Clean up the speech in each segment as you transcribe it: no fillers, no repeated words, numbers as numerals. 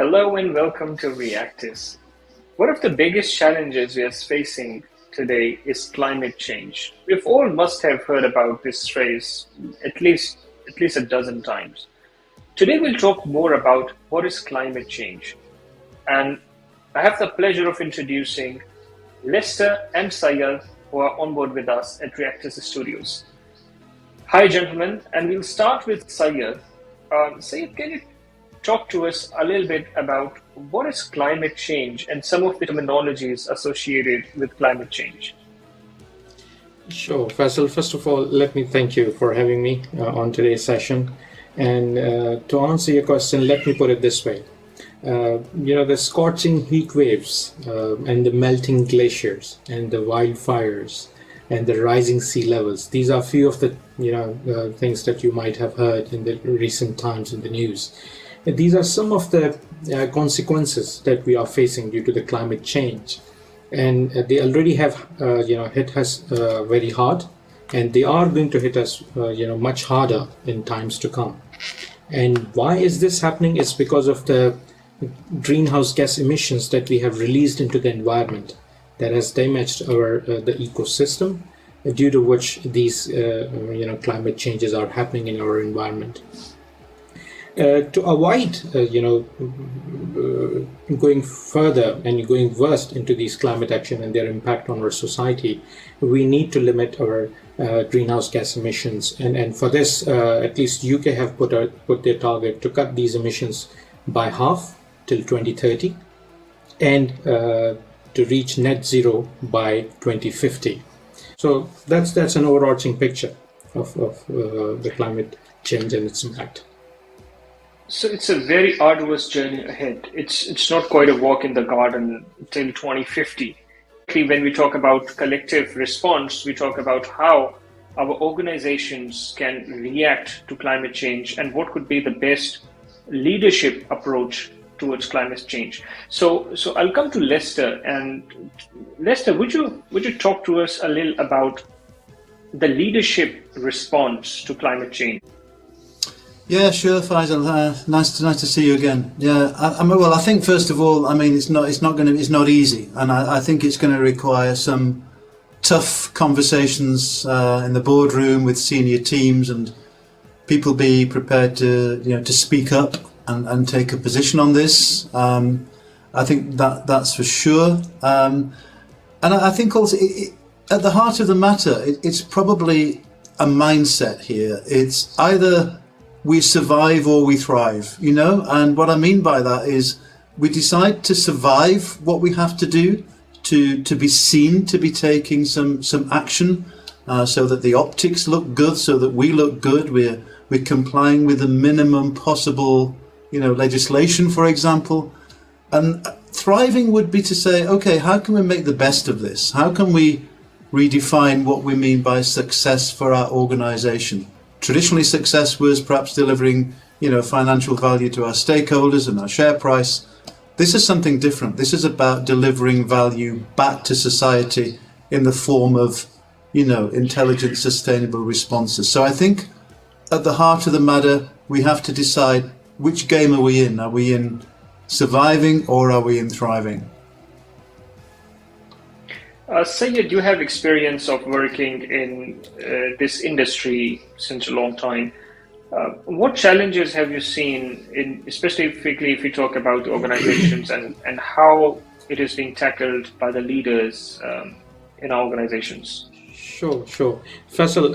Hello and welcome to reactice. One of the biggest challenges we are facing today is climate change. We've all must have heard about this phrase at least a dozen times. Today we'll talk more about what is climate change. And I have the pleasure of introducing Lester and Syed, who are on board with us at Reactice Studios. Hi gentlemen, and we'll start with Syed. Syed, can you talk to us a little bit about what is climate change and some of the terminologies associated with climate change? Sure, Faisal. First of all, let me thank you for having me on today's session. And to answer your question, let me put it this way. The scorching heat waves and the melting glaciers and the wildfires and the rising sea levels. These are few of the things that you might have heard in the recent times in the news. These are some of the consequences that we are facing due to the climate change, and they already have hit us very hard, and they are going to hit us much harder in times to come. And why is this happening? It's because of the greenhouse gas emissions that we have released into the environment that has damaged the ecosystem, due to which these climate changes are happening in our environment. To avoid going further and going worse into these climate action and their impact on our society, we need to limit our greenhouse gas emissions. And for this, at least UK have put their target to cut these emissions by half till 2030 and to reach net zero by 2050. So that's an overarching picture of the climate change and its impact. So it's a very arduous journey ahead. It's not quite a walk in the garden till 2050. When we talk about collective response, we talk about how our organizations can react to climate change and what could be the best leadership approach towards climate change. So I'll come to Lester. And Lester, would you talk to us a little about the leadership response to climate change? Yeah, sure, Faisal. Nice to see you again. Yeah, I think first of all, it's not easy, and I think it's going to require some tough conversations in the boardroom with senior teams, and people be prepared to speak up and take a position on this. I think that's for sure. And I think also at the heart of the matter, it's probably a mindset here. It's either we survive or we thrive, and what I mean by that is we decide to survive what we have to do to be seen to be taking some action, so that the optics look good, so that we look good, we're complying with the minimum possible legislation, for example. And thriving would be to say, okay, how can we make the best of this? How can we redefine what we mean by success for our organization? Traditionally, success was perhaps delivering, financial value to our stakeholders and our share price. This is something different. This is about delivering value back to society in the form of, intelligent, sustainable responses. So I think at the heart of the matter, we have to decide which game are we in? Are we in surviving or are we in thriving? Syed, you have experience of working in this industry since a long time. What challenges have you seen, specifically if we talk about organizations and how it is being tackled by the leaders in our organizations? Sure. Faisal,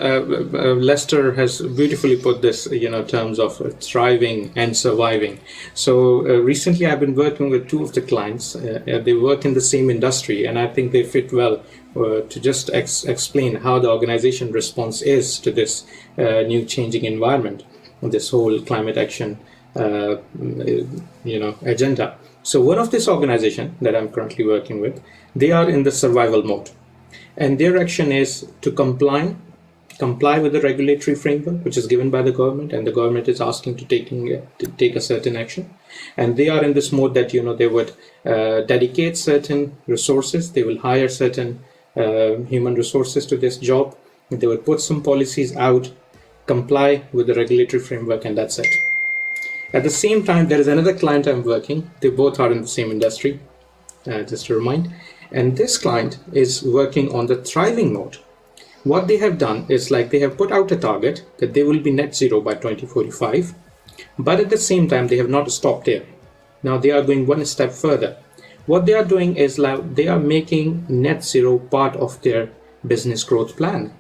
Lester has beautifully put this, terms of thriving and surviving. So recently I've been working with two of the clients. They work in the same industry, and I think they fit well to just explain how the organization response is to this new changing environment, this whole climate action, agenda. So one of this organization that I'm currently working with, they are in the survival mode. And their action is to comply with the regulatory framework which is given by the government, and the government is asking to take a certain action. And they are in this mode that they would dedicate certain resources, they will hire certain human resources to this job, they would put some policies out, comply with the regulatory framework, and that's it. At the same time, there is another client I'm working. They both are in the same industry, just to remind. And this client is working on the thriving mode. What they have done is like they have put out a target that they will be net zero by 2045. But at the same time, they have not stopped there. Now they are going one step further. What they are doing is like they are making net zero part of their business growth plan.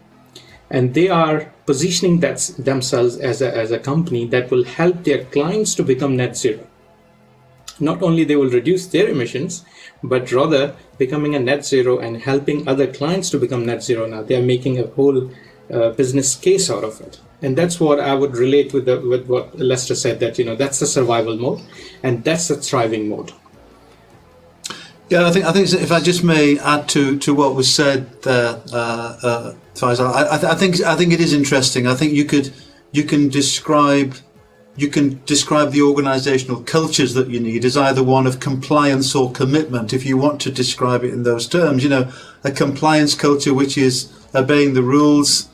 And they are positioning themselves as a company that will help their clients to become net zero. Not only they will reduce their emissions, but rather becoming a net zero and helping other clients to become net zero. Now they are making a whole business case out of it. And that's what I would relate with what Lester said, that, that's the survival mode and that's the thriving mode. Yeah, I think if I just may add to what was said there, Faisal, I think it is interesting. I think you can describe the organisational cultures that you need as either one of compliance or commitment, if you want to describe it in those terms. A compliance culture which is obeying the rules,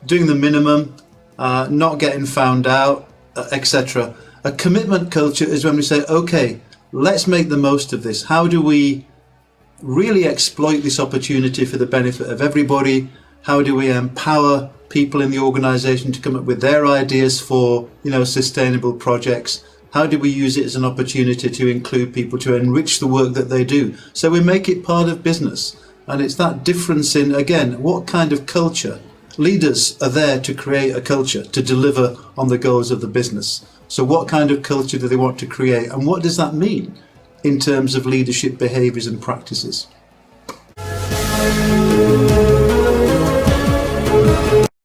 doing the minimum, not getting found out, etc. A commitment culture is when we say, okay, let's make the most of this. How do we really exploit this opportunity for the benefit of everybody? How do we empower people in the organisation to come up with their ideas for, sustainable projects? How do we use it as an opportunity to include people, to enrich the work that they do? So we make it part of business. And it's that difference in, again, what kind of culture. Leaders are there to create a culture, to deliver on the goals of the business. So what kind of culture do they want to create? And what does that mean in terms of leadership behaviours and practices?